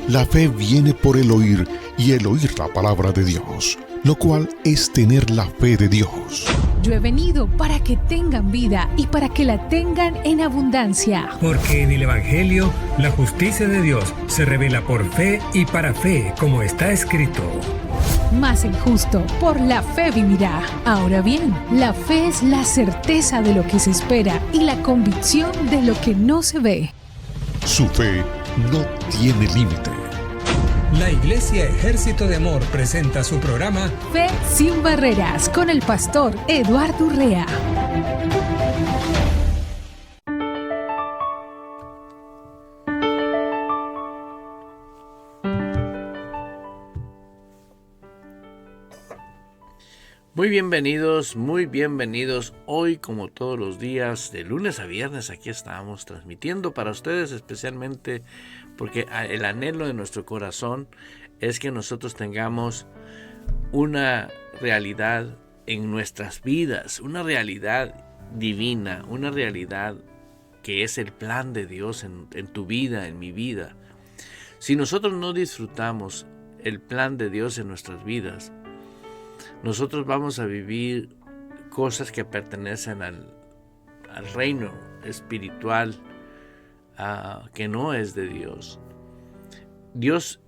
La fe viene por el oír y el oír la palabra de Dios, lo cual es tener la fe de Dios. Yo he venido para que tengan vida y para que la tengan en abundancia. Porque en el Evangelio la justicia de Dios se revela por fe y para fe, como está escrito. Mas el justo por la fe vivirá. Ahora bien, la fe es la certeza de lo que se espera y la convicción de lo que no se ve. Su fe no tiene límite. La Iglesia Ejército de Amor presenta su programa Fe sin Barreras con el pastor Eduardo Urrea. Muy bienvenidos. Hoy, como todos los días, de lunes a viernes, aquí estamos transmitiendo para ustedes, especialmente porque el anhelo de nuestro corazón es que nosotros tengamos una realidad en nuestras vidas, una realidad divina, una realidad que es el plan de Dios en tu vida, en mi vida. Si nosotros no disfrutamos el plan de Dios en nuestras vidas, nosotros vamos a vivir cosas que pertenecen al reino espiritual que no es de Dios. Dios,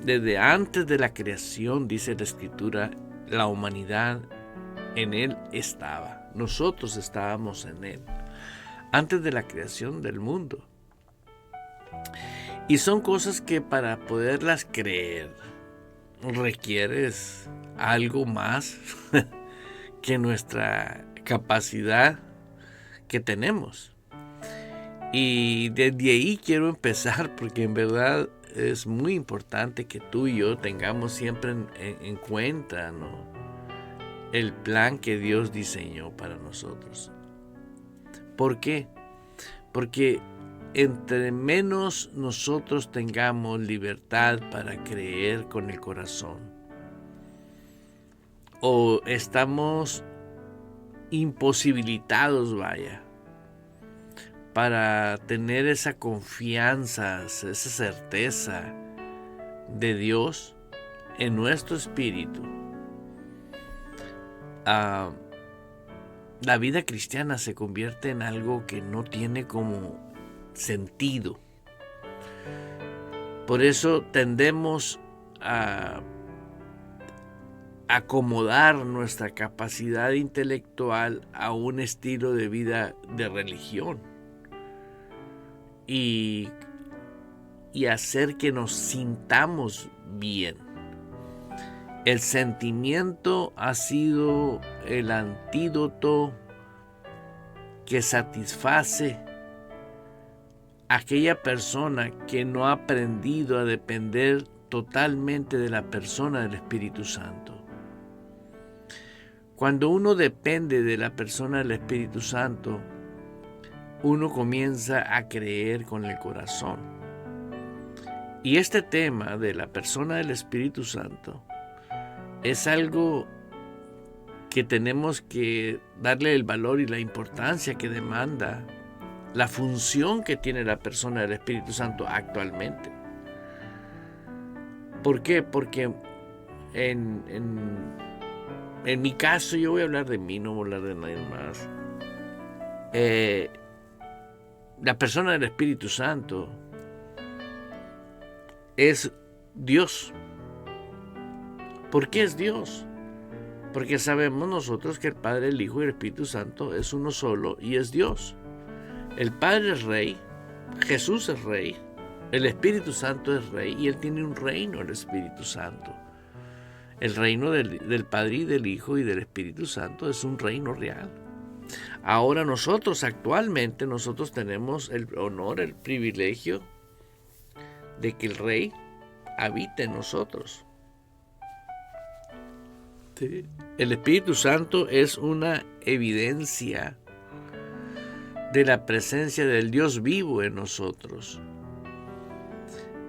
desde antes de la creación, dice la Escritura, la humanidad en Él estaba. Nosotros estábamos en Él, antes de la creación del mundo. Y son cosas que para poderlas creer, requieres algo más que nuestra capacidad que tenemos. Y desde ahí quiero empezar, porque en verdad es muy importante que tú y yo tengamos siempre en cuenta, ¿no?, el plan que Dios diseñó para nosotros. ¿Por qué? Porque entre menos nosotros tengamos libertad para creer con el corazón, o estamos imposibilitados, para tener esa confianza, esa certeza de Dios en nuestro espíritu, la vida cristiana se convierte en algo que no tiene como sentido. Por eso tendemos a acomodar nuestra capacidad intelectual a un estilo de vida de religión y hacer que nos sintamos bien. El sentimiento ha sido el antídoto que satisface a aquella persona que no ha aprendido a depender totalmente de la persona del Espíritu Santo. Cuando uno depende de la persona del Espíritu Santo, uno comienza a creer con el corazón. Y este tema de la persona del Espíritu Santo es algo que tenemos que darle el valor y la importancia que demanda la función que tiene la persona del Espíritu Santo actualmente. ¿Por qué? Porque en mi caso, yo voy a hablar de mí, no voy a hablar de nadie más. La persona del Espíritu Santo es Dios. ¿Por qué es Dios? Porque sabemos nosotros que el Padre, el Hijo y el Espíritu Santo es uno solo y es Dios. El Padre es Rey, Jesús es Rey, el Espíritu Santo es Rey y Él tiene un reino, el Espíritu Santo. El reino del Padre y del Hijo y del Espíritu Santo es un reino real. Ahora actualmente tenemos el honor, el privilegio de que el Rey habite en nosotros. ¿Sí? El Espíritu Santo es una evidencia de la presencia del Dios vivo en nosotros.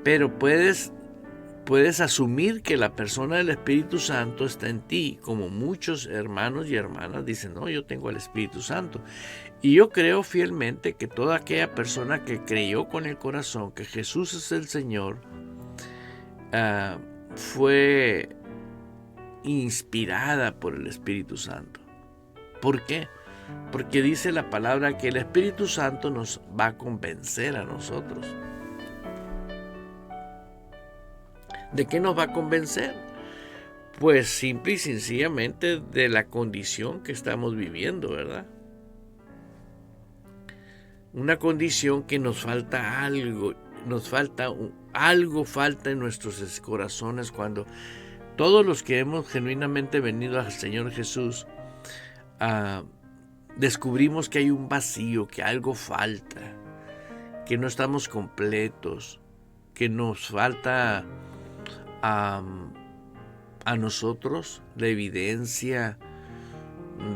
Pero puedes asumir que la persona del Espíritu Santo está en ti, como muchos hermanos y hermanas dicen, no, yo tengo al Espíritu Santo. Y yo creo fielmente que toda aquella persona que creyó con el corazón que Jesús es el Señor fue inspirada por el Espíritu Santo. ¿Por qué? Porque dice la palabra que el Espíritu Santo nos va a convencer a nosotros. ¿De qué nos va a convencer? Pues simple y sencillamente de la condición que estamos viviendo, ¿verdad? Una condición que nos falta algo, algo falta en nuestros corazones cuando todos los que hemos genuinamente venido al Señor Jesús, descubrimos que hay un vacío, que algo falta, que no estamos completos, que nos falta a nosotros la evidencia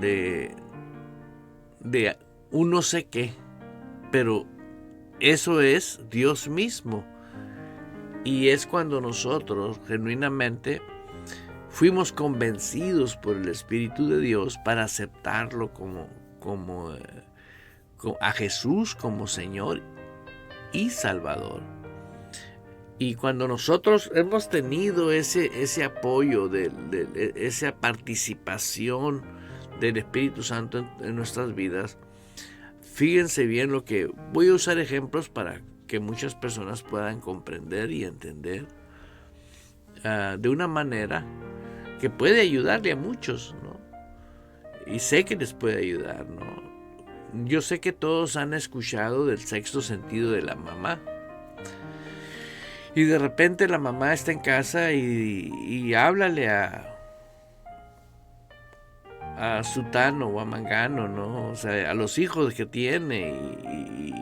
de un no sé qué, pero eso es Dios mismo. Y es cuando nosotros genuinamente fuimos convencidos por el Espíritu de Dios para aceptarlo como a Jesús como Señor y Salvador. Y cuando nosotros hemos tenido ese apoyo, esa participación del Espíritu Santo en nuestras vidas, fíjense bien lo que voy a usar ejemplos para que muchas personas puedan comprender y entender de una manera que puede ayudarle a muchos, ¿no? Y sé que les puede ayudar, ¿no? Yo sé que todos han escuchado del sexto sentido de la mamá. Y de repente la mamá está en casa y háblale a Sutano o a Mangano, ¿no? O sea, a los hijos que tiene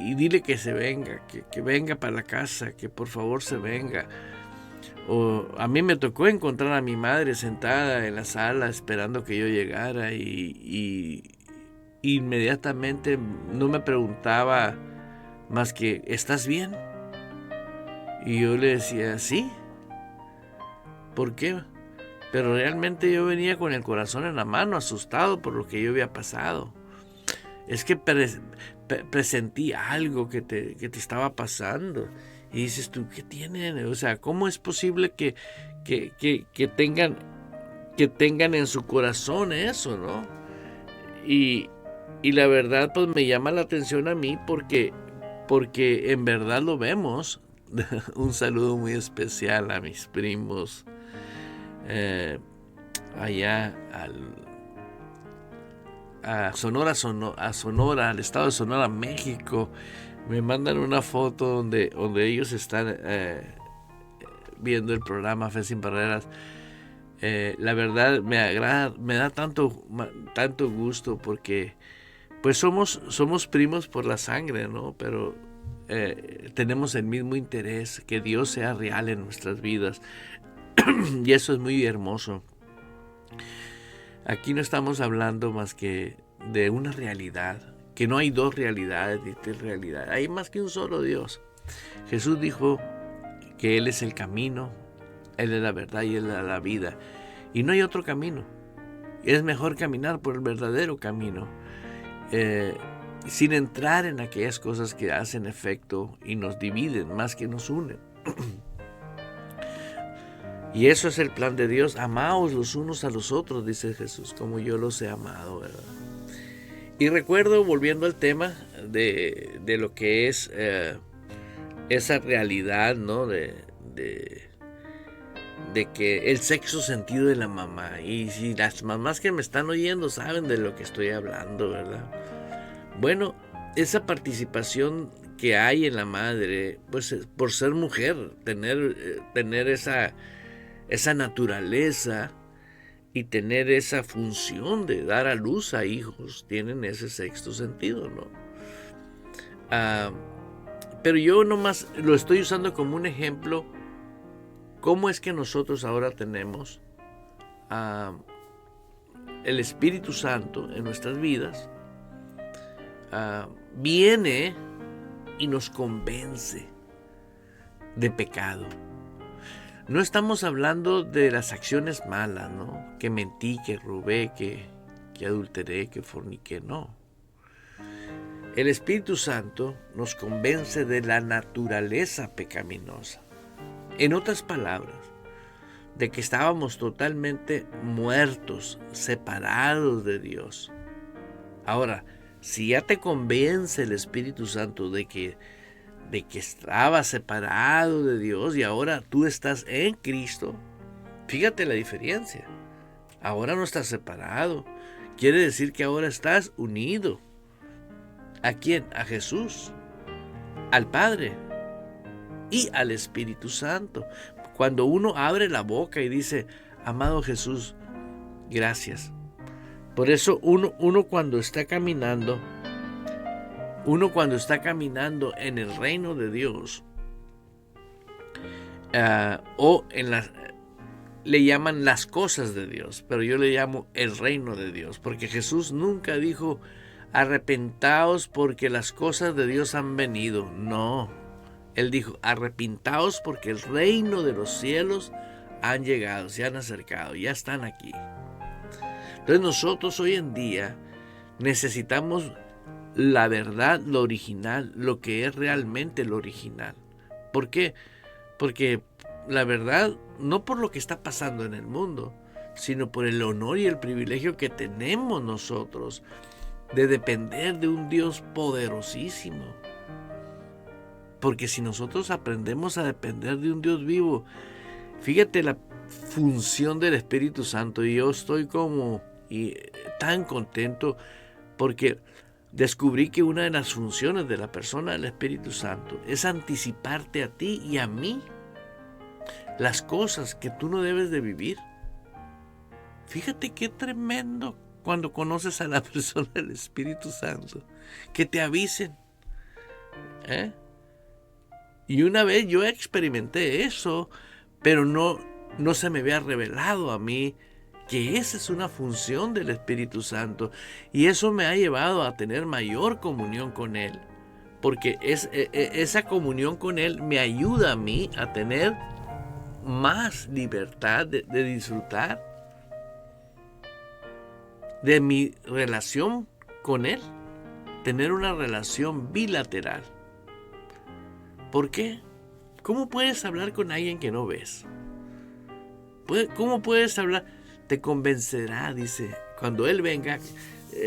y dile que se venga, que venga para la casa, que por favor se venga. O a mí me tocó encontrar a mi madre sentada en la sala esperando que yo llegara y inmediatamente no me preguntaba más que ¿estás bien? Y yo le decía sí. ¿Por qué? Pero realmente yo venía con el corazón en la mano, asustado por lo que yo había pasado. Es que presentí algo que te estaba pasando. Y dices tú, ¿qué tienen? O sea, ¿cómo es posible que tengan en su corazón eso, ¿no? Y la verdad, pues me llama la atención a mí porque en verdad lo vemos. Un saludo muy especial a mis primos allá a Sonora, al estado de Sonora, México. Me mandan una foto donde ellos están viendo el programa Fe Sin Barreras. La verdad me da tanto gusto porque pues somos primos por la sangre, ¿no? Pero tenemos el mismo interés, que Dios sea real en nuestras vidas. Y eso es muy hermoso. Aquí no estamos hablando más que de una realidad, que no hay dos realidades ni tres realidades, hay más que un solo Dios. Jesús dijo que Él es el camino, Él es la verdad y Él es la vida. Y no hay otro camino. Es mejor caminar por el verdadero camino, sin entrar en aquellas cosas que hacen efecto y nos dividen más que nos unen. Y eso es el plan de Dios. Amaos los unos a los otros, dice Jesús, como yo los he amado, ¿verdad? Y recuerdo, volviendo al tema de lo que es esa realidad, ¿no? De que el sexto sentido de la mamá. Y si las mamás que me están oyendo saben de lo que estoy hablando, ¿verdad? Bueno, esa participación que hay en la madre, pues por ser mujer, tener esa naturaleza y tener esa función de dar a luz a hijos, tienen ese sexto sentido, ¿no? Pero yo nomás lo estoy usando como un ejemplo. ¿Cómo es que nosotros ahora tenemos el Espíritu Santo en nuestras vidas? Viene y nos convence de pecado. No estamos hablando de las acciones malas, ¿no? Que mentí, que robé, que adulteré, que forniqué, no. El Espíritu Santo nos convence de la naturaleza pecaminosa. En otras palabras, de que estábamos totalmente muertos, separados de Dios. Ahora, si ya te convence el Espíritu Santo de que estabas separado de Dios y ahora tú estás en Cristo, fíjate la diferencia. Ahora no estás separado. Quiere decir que ahora estás unido. ¿A quién? A Jesús, al Padre y al Espíritu Santo. Cuando uno abre la boca y dice, amado Jesús, gracias. Por eso uno cuando está caminando en el reino de Dios, le llaman las cosas de Dios, pero yo le llamo el reino de Dios, porque Jesús nunca dijo, arrepentaos porque las cosas de Dios han venido. No, Él dijo, arrepentaos porque el reino de los cielos han llegado, se han acercado, ya están aquí. Entonces nosotros hoy en día necesitamos la verdad, lo original, lo que es realmente lo original. ¿Por qué? Porque la verdad, no por lo que está pasando en el mundo, sino por el honor y el privilegio que tenemos nosotros de depender de un Dios poderosísimo. Porque si nosotros aprendemos a depender de un Dios vivo, fíjate la función del Espíritu Santo, y yo estoy tan contento porque descubrí que una de las funciones de la persona del Espíritu Santo es anticiparte a ti y a mí las cosas que tú no debes de vivir. Fíjate qué tremendo cuando conoces a la persona del Espíritu Santo, que te avisen. Y una vez yo experimenté eso, pero no se me había revelado a mí que esa es una función del Espíritu Santo, y eso me ha llevado a tener mayor comunión con Él, porque esa comunión con Él me ayuda a mí a tener más libertad de disfrutar de mi relación con Él, tener una relación bilateral. ¿Por qué? ¿Cómo puedes hablar con alguien que no ves? ¿Cómo puedes hablar? Te convencerá, dice, cuando Él venga.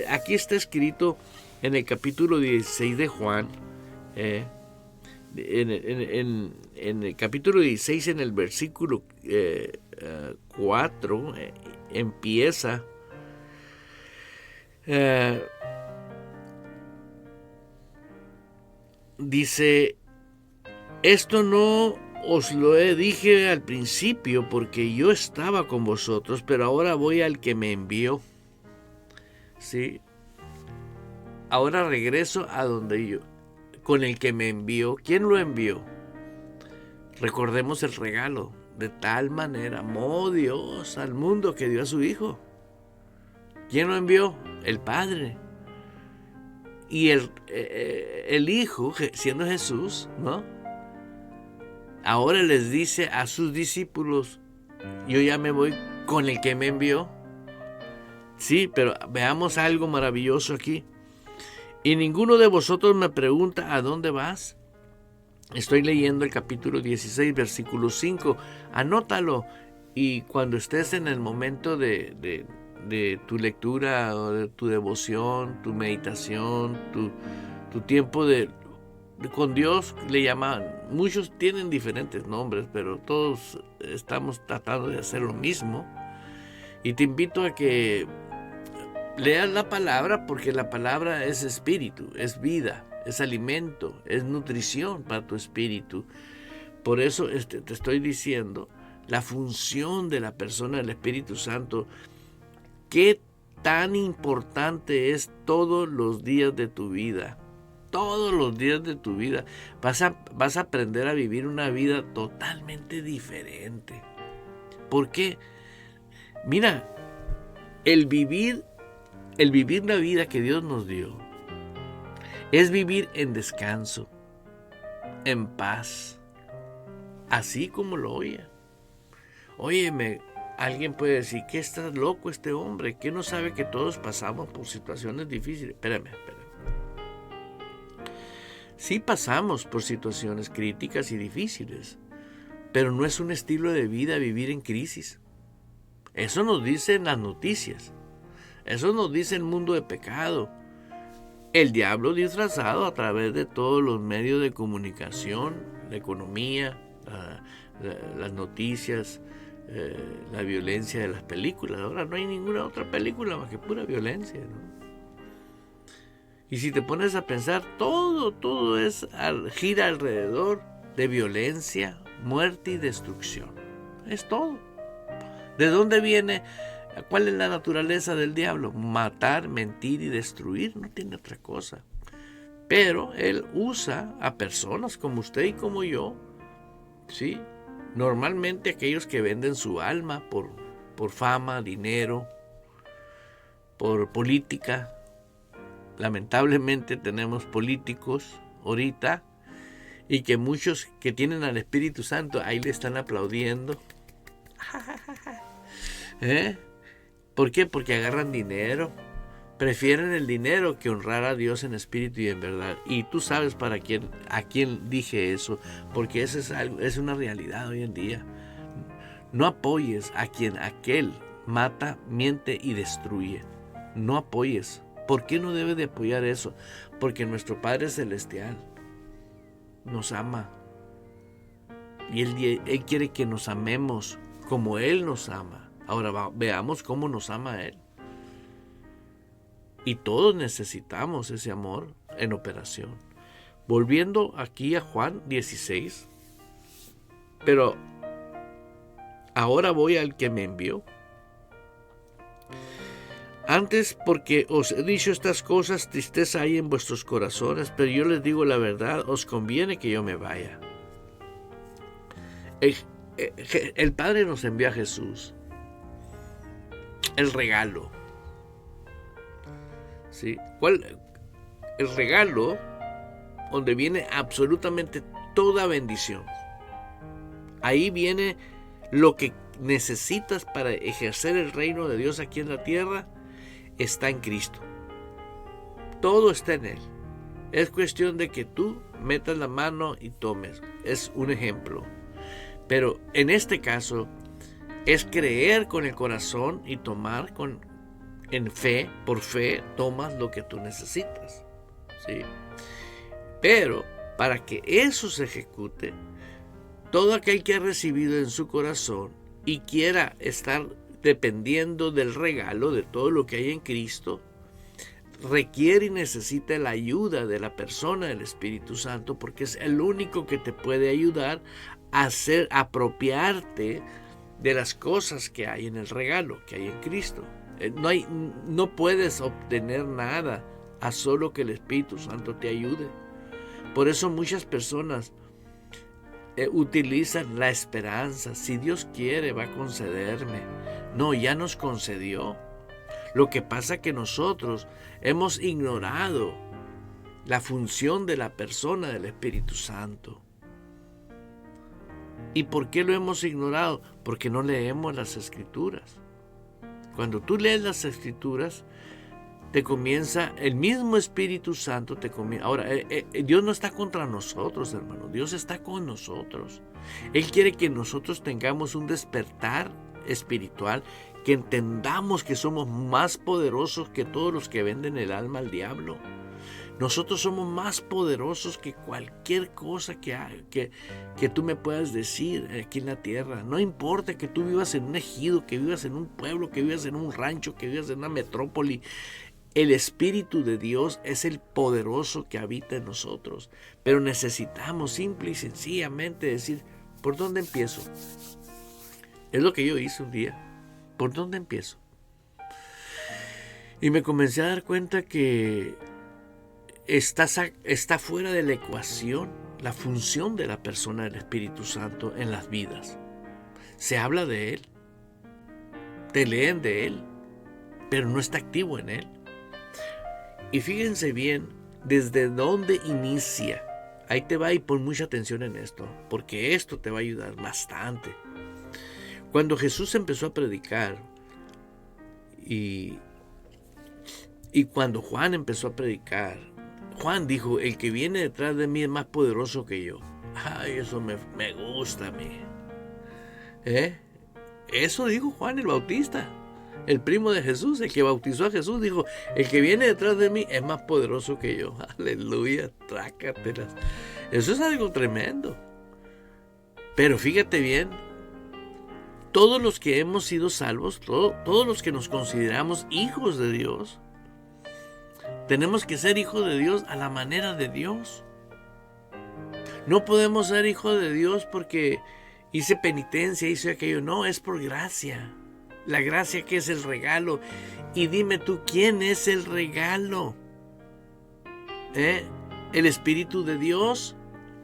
Aquí está escrito en el capítulo 16 de Juan, en el capítulo 16, en el versículo 4, empieza, dice, esto no os lo dije al principio porque yo estaba con vosotros, pero ahora voy al que me envió. Sí. Ahora regreso a donde yo, con el que me envió. ¿Quién lo envió? Recordemos el regalo. De tal manera amó Dios al mundo que dio a su Hijo. ¿Quién lo envió? El Padre. Y el Hijo, siendo Jesús, ¿no? Ahora les dice a sus discípulos, yo ya me voy con el que me envió. Sí, pero veamos algo maravilloso aquí. Y ninguno de vosotros me pregunta, ¿a dónde vas? Estoy leyendo el capítulo 16, versículo 5. Anótalo, y cuando estés en el momento de tu lectura, o de tu devoción, tu meditación, tu tiempo con Dios, le llaman, muchos tienen diferentes nombres, pero todos estamos tratando de hacer lo mismo. Y te invito a que leas la palabra, porque la palabra es espíritu, es vida, es alimento, es nutrición para tu espíritu. Por eso te estoy diciendo la función de la persona del Espíritu Santo, qué tan importante es todos los días de tu vida. Todos los días de tu vida vas a aprender a vivir una vida totalmente diferente. ¿Por qué? Mira, el vivir la vida que Dios nos dio es vivir en descanso, en paz, así como lo oye. Óyeme, alguien puede decir, ¿qué está loco este hombre? ¿Qué no sabe que todos pasamos por situaciones difíciles? Espérame. Sí pasamos por situaciones críticas y difíciles, pero no es un estilo de vida vivir en crisis. Eso nos dicen las noticias. Eso nos dice el mundo de pecado. El diablo disfrazado a través de todos los medios de comunicación, la economía, las noticias, la violencia de las películas. Ahora no hay ninguna otra película más que pura violencia, ¿no? Y si te pones a pensar, todo gira alrededor de violencia, muerte y destrucción. Es todo. ¿De dónde viene? ¿Cuál es la naturaleza del diablo? Matar, mentir y destruir. No tiene otra cosa. Pero él usa a personas como usted y como yo, ¿sí? Normalmente aquellos que venden su alma por fama, dinero, por política. Lamentablemente tenemos políticos ahorita y que muchos que tienen al Espíritu Santo ahí le están aplaudiendo. ¿Por qué? Porque agarran dinero. Prefieren el dinero que honrar a Dios en espíritu y en verdad. Y tú sabes a quién dije eso, porque eso es una realidad hoy en día. No apoyes a quien aquel mata, miente y destruye. No apoyes. ¿Por qué no debes de apoyar eso? Porque nuestro Padre Celestial nos ama. Y Él quiere que nos amemos como Él nos ama. Ahora veamos cómo nos ama Él. Y todos necesitamos ese amor en operación. Volviendo aquí a Juan 16. Pero ahora voy al que me envió. Antes, porque os he dicho estas cosas, tristeza hay en vuestros corazones, pero yo les digo la verdad, os conviene que yo me vaya. El Padre nos envía a Jesús, el regalo. ¿Sí? El regalo donde viene absolutamente toda bendición. Ahí viene lo que necesitas para ejercer el reino de Dios aquí en la tierra. Está en Cristo. Todo está en Él. Es cuestión de que tú metas la mano y tomes. Es un ejemplo. Pero en este caso es creer con el corazón y tomar en fe, por fe, tomas lo que tú necesitas. ¿Sí? Pero para que eso se ejecute, todo aquel que ha recibido en su corazón y quiera estar dependiendo del regalo, de todo lo que hay en Cristo, requiere y necesita la ayuda de la persona del Espíritu Santo, porque es el único que te puede ayudar a apropiarte de las cosas que hay en el regalo, que hay en Cristo. No puedes obtener nada a solo que el Espíritu Santo te ayude. Por eso muchas personas utilizan la esperanza. Si Dios quiere, va a concederme. No, ya nos concedió. Lo que pasa es que nosotros hemos ignorado la función de la persona del Espíritu Santo. ¿Y por qué lo hemos ignorado? Porque no leemos las Escrituras. Cuando tú lees las Escrituras, te comienza el mismo Espíritu Santo. Ahora, Dios no está contra nosotros, hermano. Dios está con nosotros. Él quiere que nosotros tengamos un despertar espiritual, que entendamos que somos más poderosos que todos los que venden el alma al diablo. Nosotros somos más poderosos que cualquier cosa que tú me puedas decir aquí en la tierra. No importa que tú vivas en un ejido, que vivas en un pueblo, que vivas en un rancho, que vivas en una metrópoli. El Espíritu de Dios es el poderoso que habita en nosotros. Pero necesitamos simple y sencillamente decir, ¿por dónde empiezo? Es lo que yo hice un día. ¿Por dónde empiezo? Y me comencé a dar cuenta que está fuera de la ecuación la función de la persona del Espíritu Santo en las vidas. Se habla de Él, te leen de Él, pero no está activo en Él. Y fíjense bien, desde dónde inicia. Ahí te va, y pon mucha atención en esto, porque esto te va a ayudar bastante. Cuando Jesús empezó a predicar y cuando Juan empezó a predicar, Juan dijo, el que viene detrás de mí es más poderoso que yo. Ay, eso me gusta a mí. Eso dijo Juan el Bautista, el primo de Jesús, el que bautizó a Jesús. Dijo, el que viene detrás de mí es más poderoso que yo. Aleluya, trácatelas. Eso es algo tremendo. Pero fíjate bien, todos los que hemos sido salvos, todos los que nos consideramos hijos de Dios, tenemos que ser hijos de Dios a la manera de Dios. No podemos ser hijos de Dios porque hice penitencia, hice aquello. No, es por gracia. La gracia que es el regalo. Y dime tú, ¿quién es el regalo? El Espíritu de Dios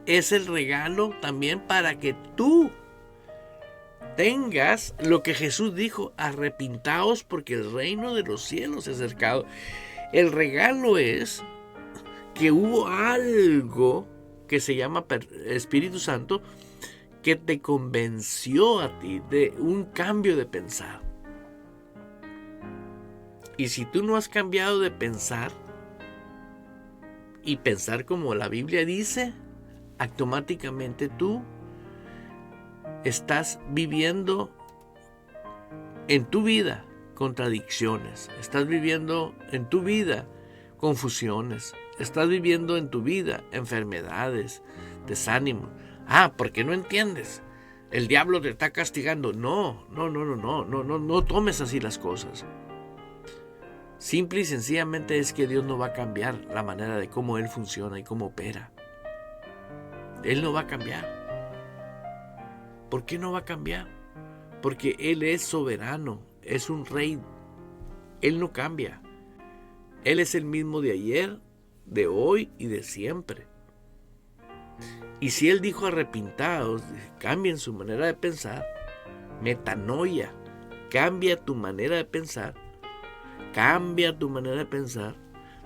es el regalo también para que tú tengas lo que Jesús dijo: arrepintaos porque el reino de los cielos se ha acercado. El regalo es que hubo algo que se llama Espíritu Santo que te convenció a ti de un cambio de pensar. Y si tú no has cambiado de pensar y pensar como la Biblia dice, automáticamente tú estás viviendo en tu vida contradicciones, estás viviendo en tu vida confusiones, estás viviendo en tu vida enfermedades, desánimo. ¿Por qué no entiendes? El diablo te está castigando. No tomes así las cosas. Simple y sencillamente es que Dios no va a cambiar la manera de cómo Él funciona y cómo opera. Él no va a cambiar. ¿Por qué no va a cambiar? Porque Él es soberano, es un rey. Él no cambia. Él es el mismo de ayer, de hoy y de siempre. Y si Él dijo arrepintaos, cambien su manera de pensar, metanoia, cambia tu manera de pensar, cambia tu manera de pensar.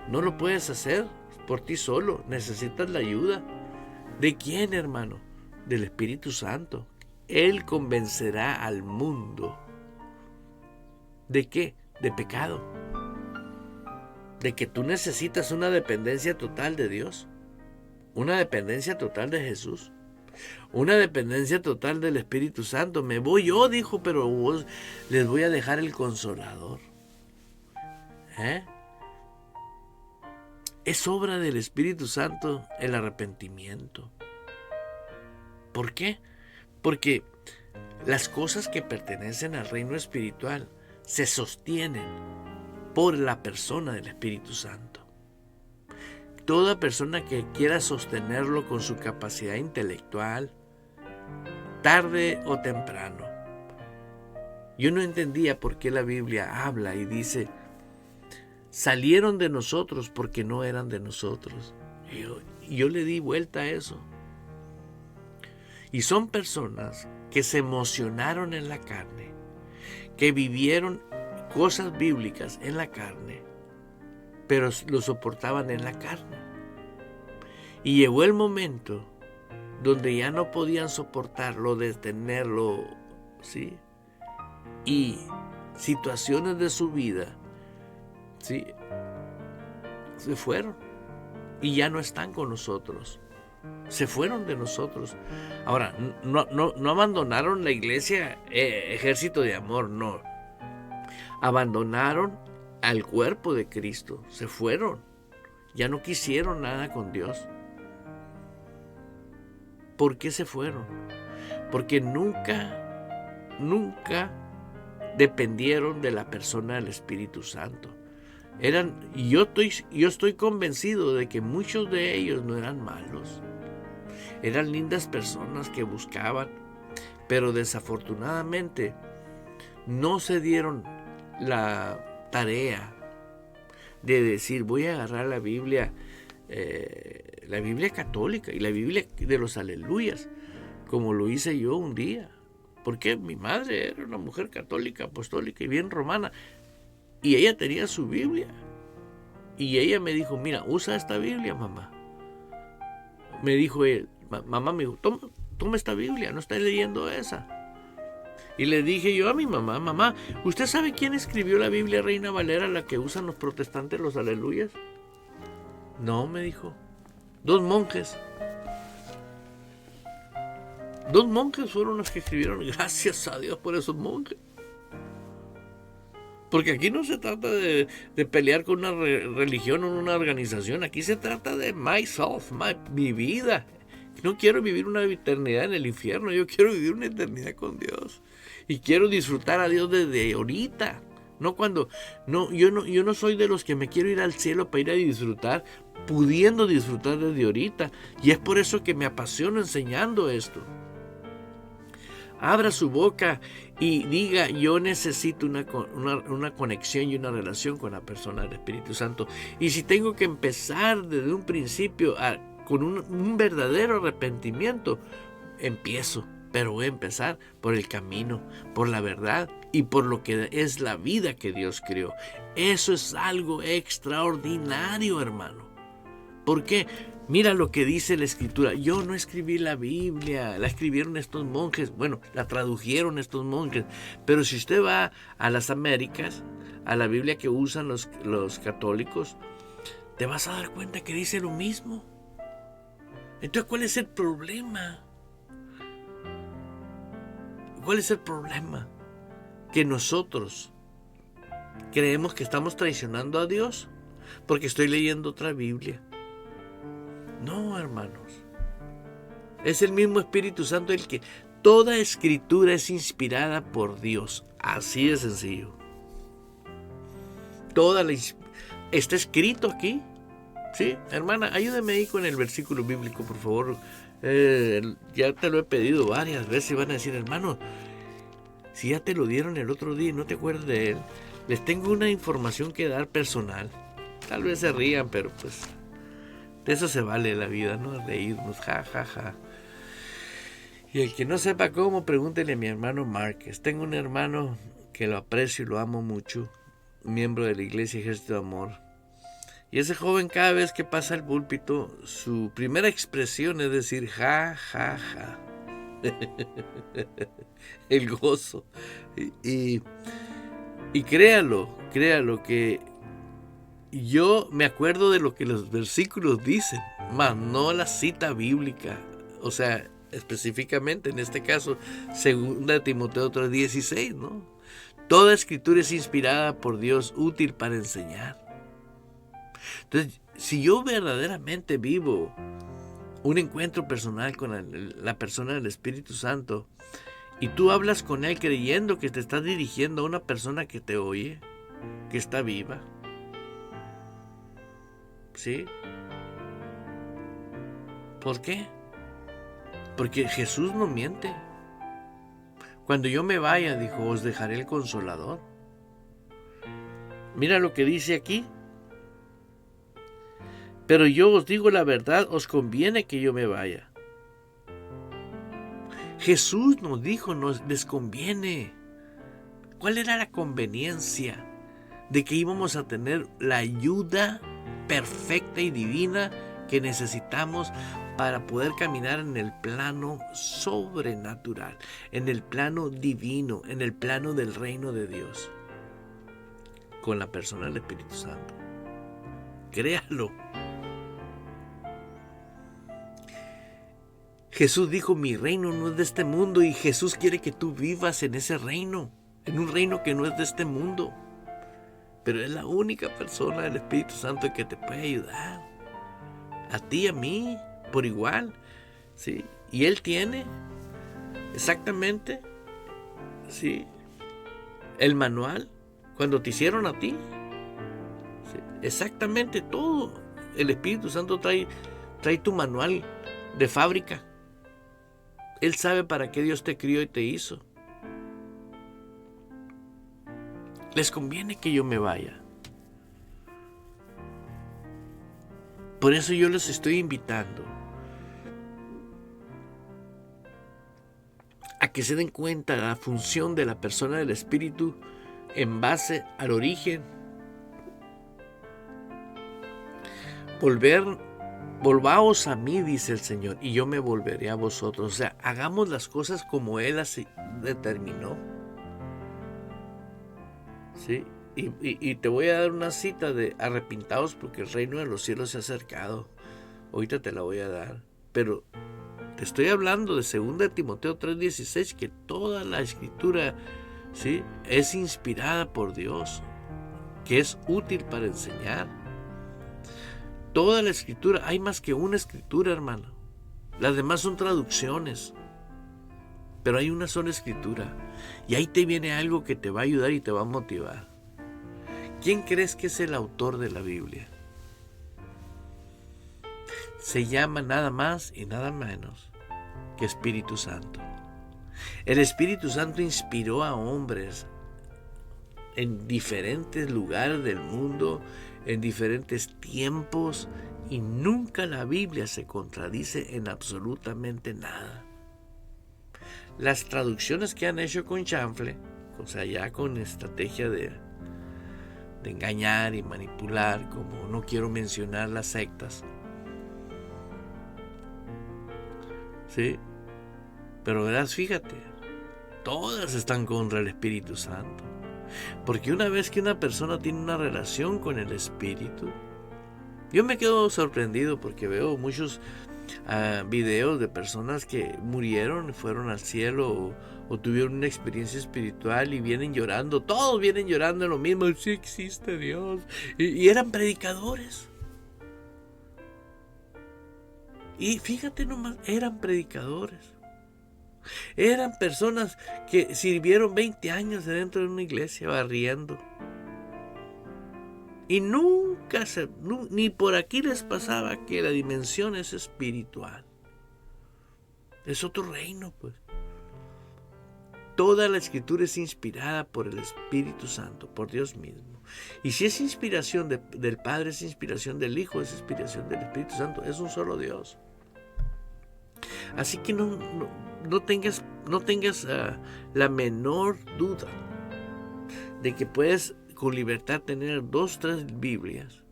No lo puedes hacer por ti solo, necesitas la ayuda. ¿De quién, hermano? Del Espíritu Santo. Él convencerá al mundo. ¿De qué? De pecado. De que tú necesitas una dependencia total de Dios. Una dependencia total de Jesús. Una dependencia total del Espíritu Santo. Me voy yo, dijo, pero vos les voy a dejar el Consolador. Es obra del Espíritu Santo el arrepentimiento. ¿Por qué? Porque las cosas que pertenecen al reino espiritual se sostienen por la persona del Espíritu Santo. Toda persona que quiera sostenerlo con su capacidad intelectual, tarde o temprano. Yo no entendía por qué la Biblia habla y dice: salieron de nosotros porque no eran de nosotros. Y yo le di vuelta a eso. Y son personas que se emocionaron en la carne, que vivieron cosas bíblicas en la carne, pero lo soportaban en la carne. Y llegó el momento donde ya no podían soportarlo, detenerlo, ¿sí? Y situaciones de su vida, ¿sí?, se fueron y ya no están con nosotros. Se fueron de nosotros. Ahora, no abandonaron la iglesia, ejército de amor, no. Abandonaron al cuerpo de Cristo. Se fueron. Ya no quisieron nada con Dios. ¿Por qué se fueron? Porque nunca dependieron de la persona del Espíritu Santo. Yo estoy convencido de que muchos de ellos no eran malos. Eran lindas personas que buscaban, pero desafortunadamente no se dieron la tarea de decir: voy a agarrar la Biblia católica y la Biblia de los aleluyas, como lo hice yo un día. Porque mi madre era una mujer católica, apostólica y bien romana, y ella tenía su Biblia. Y ella me dijo: mira, usa esta Biblia, mamá. Me dijo él, mamá, me dijo, toma esta Biblia, no estás leyendo esa. Y le dije yo a mi mamá: mamá, ¿usted sabe quién escribió la Biblia Reina Valera, la que usan los protestantes, los aleluyas? No, me dijo, 2 monjes. 2 monjes fueron los que escribieron. Gracias a Dios por esos monjes. Porque aquí no se trata de pelear con una religión o una organización. Aquí se trata de myself, mi vida. No quiero vivir una eternidad en el infierno. Yo quiero vivir una eternidad con Dios. Y quiero disfrutar a Dios desde ahorita. Yo no soy de los que me quiero ir al cielo para ir a disfrutar, pudiendo disfrutar desde ahorita. Y es por eso que me apasiono enseñando esto. Abra su boca y diga: yo necesito una conexión y una relación con la persona del Espíritu Santo. Y si tengo que empezar desde un principio con un verdadero arrepentimiento, empiezo. Pero voy a empezar por el camino, por la verdad y por lo que es la vida que Dios creó. Eso es algo extraordinario, hermano. ¿Por qué? Mira lo que dice la Escritura. Yo no escribí la Biblia, la escribieron estos monjes. Bueno, la tradujeron estos monjes. Pero si usted va a las Américas, a la Biblia que usan los católicos, te vas a dar cuenta que dice lo mismo. Entonces, ¿cuál es el problema? ¿Cuál es el problema? Que nosotros creemos que estamos traicionando a Dios porque estoy leyendo otra Biblia. No, hermanos. Es el mismo Espíritu Santo el que toda escritura es inspirada por Dios. Así de sencillo. Está escrito aquí. Sí, hermana, ayúdame ahí con el versículo bíblico, por favor. Ya te lo he pedido varias veces y van a decir: hermano, si ya te lo dieron el otro día y no te acuerdas de él, les tengo una información que dar personal. Tal vez se rían, pero pues de eso se vale la vida, ¿no? Reírnos, ja, ja, ja. Y el que no sepa cómo, pregúntele a mi hermano Márquez. Tengo un hermano que lo aprecio y lo amo mucho, miembro de la Iglesia Ejército de Amor. Y ese joven, cada vez que pasa al púlpito, su primera expresión es decir: ja, ja, ja. El gozo. Y créalo que yo me acuerdo de lo que los versículos dicen, más no la cita bíblica. O sea, específicamente en este caso, 2 Timoteo 3:16, ¿no? Toda escritura es inspirada por Dios, útil para enseñar. Entonces, si yo verdaderamente vivo un encuentro personal con la persona del Espíritu Santo, y tú hablas con Él creyendo que te estás dirigiendo a una persona que te oye, que está viva, ¿sí? ¿Por qué? Porque Jesús no miente. Cuando yo me vaya, dijo, os dejaré el Consolador. Mira lo que dice aquí. Pero yo os digo la verdad, os conviene que yo me vaya. Jesús nos dijo, nos les conviene. ¿Cuál era la conveniencia de que íbamos a tener la ayuda perfecta y divina que necesitamos para poder caminar en el plano sobrenatural, en el plano divino, en el plano del reino de Dios, con la persona del Espíritu Santo? Créalo. Jesús dijo, mi reino no es de este mundo, y Jesús quiere que tú vivas en ese reino, en un reino que no es de este mundo. Pero es la única persona del Espíritu Santo que te puede ayudar. A ti y a mí, por igual. ¿Sí? Y Él tiene exactamente, ¿sí?, el manual cuando te hicieron a ti. ¿Sí? Exactamente todo. El Espíritu Santo trae tu manual de fábrica. Él sabe para qué Dios te crió y te hizo. Les conviene que yo me vaya. Por eso yo los estoy invitando a que se den cuenta de la función de la persona del Espíritu en base al origen. Volvaos a mí, dice el Señor, y yo me volveré a vosotros. O sea, hagamos las cosas como Él así determinó. ¿Sí? Y te voy a dar una cita de arrepintaos porque el reino de los cielos se ha acercado. Ahorita te la voy a dar. Pero Te estoy hablando de 2 Timoteo 3:16, que toda la escritura, ¿sí?, es inspirada por Dios, que es útil para enseñar. Toda la escritura, hay más que una escritura, hermano. Las demás son traducciones, pero hay una sola escritura. Y ahí te viene algo que te va a ayudar y te va a motivar. ¿Quién crees que es el autor de la Biblia? Se llama nada más y nada menos que Espíritu Santo. El Espíritu Santo inspiró a hombres en diferentes lugares del mundo, en diferentes tiempos, y nunca la Biblia se contradice en absolutamente nada. Las traducciones que han hecho con chanfle, o sea, ya con estrategia de engañar y manipular, como no quiero mencionar las sectas, ¿sí? Pero verás, fíjate, todas están contra el Espíritu Santo. Porque una vez que una persona tiene una relación con el Espíritu, yo me quedo sorprendido porque veo muchos videos de personas que murieron, fueron al cielo o tuvieron una experiencia espiritual y vienen llorando. Todos vienen llorando lo mismo: sí existe Dios. Y eran predicadores. Y fíjate nomás, eran predicadores. Eran personas que sirvieron 20 años dentro de una iglesia barriendo. Y nunca ni por aquí les pasaba que la dimensión es espiritual. Es otro reino, pues. Toda la escritura es inspirada por el Espíritu Santo, por Dios mismo. Y si es inspiración del Padre, es inspiración del Hijo, es inspiración del Espíritu Santo. Es un solo Dios. Así que no tengas la menor duda de que puedes con libertad tener 2, 3 Biblias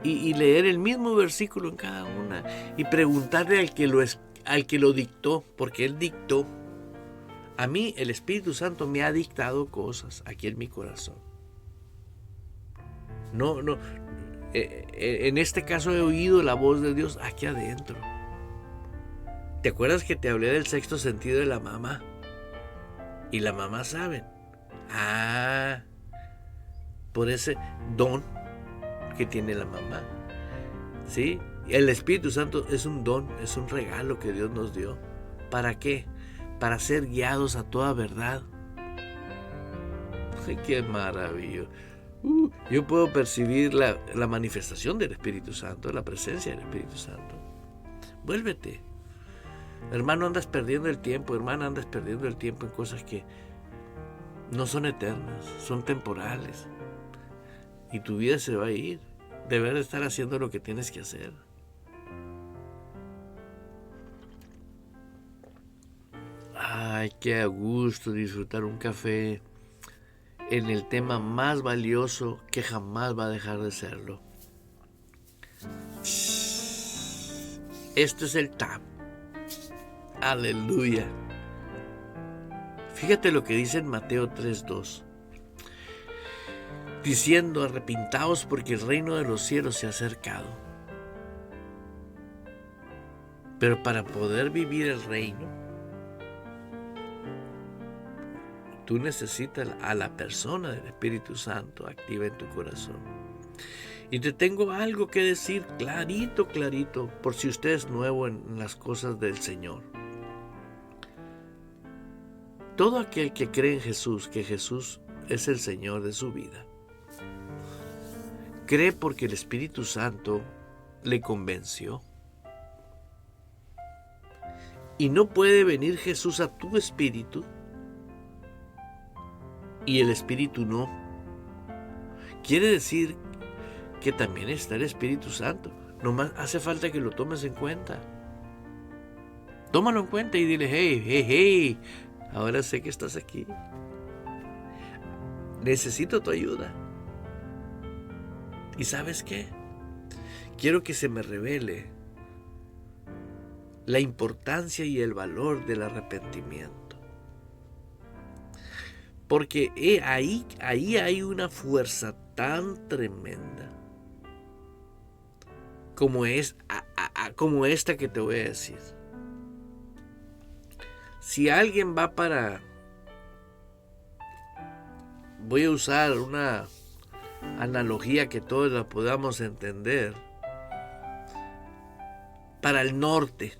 y leer el mismo versículo en cada una y preguntarle al que lo dictó, porque Él dictó. A mí el Espíritu Santo me ha dictado cosas aquí en mi corazón. En este caso he oído la voz de Dios aquí adentro. ¿Te acuerdas que te hablé del sexto sentido de la mamá? Y la mamá sabe. Por ese don que tiene la mamá. ¿Sí? El Espíritu Santo es un don, es un regalo que Dios nos dio. ¿Para qué? Para ser guiados a toda verdad. ¡Ay, qué maravilla! Yo puedo percibir la manifestación del Espíritu Santo, la presencia del Espíritu Santo. Vuélvete. Hermano, andas perdiendo el tiempo, hermana, andas perdiendo el tiempo en cosas que no son eternas, son temporales. Y tu vida se va a ir. Deber de estar haciendo lo que tienes que hacer. Ay, qué a gusto disfrutar un café en el tema más valioso que jamás va a dejar de serlo. Esto es el TAP. Aleluya. Fíjate lo que dice en Mateo 3:2. Diciendo: arrepintaos porque el reino de los cielos se ha acercado. Pero para poder vivir el reino, tú necesitas a la persona del Espíritu Santo activa en tu corazón. Y te tengo algo que decir clarito, por si usted es nuevo en las cosas del Señor. Todo aquel que cree en Jesús, que Jesús es el Señor de su vida, cree porque el Espíritu Santo le convenció. Y no puede venir Jesús a tu espíritu y el Espíritu no. Quiere decir que también está el Espíritu Santo. Nomás hace falta que lo tomes en cuenta. Tómalo en cuenta y dile: hey, ahora sé que estás aquí. Necesito tu ayuda. ¿Y sabes qué? Quiero que se me revele la importancia y el valor del arrepentimiento. Porque ahí hay una fuerza tan tremenda como esta que te voy a decir. Si alguien va para... Voy a usar una analogía que todos la podamos entender. Para el norte.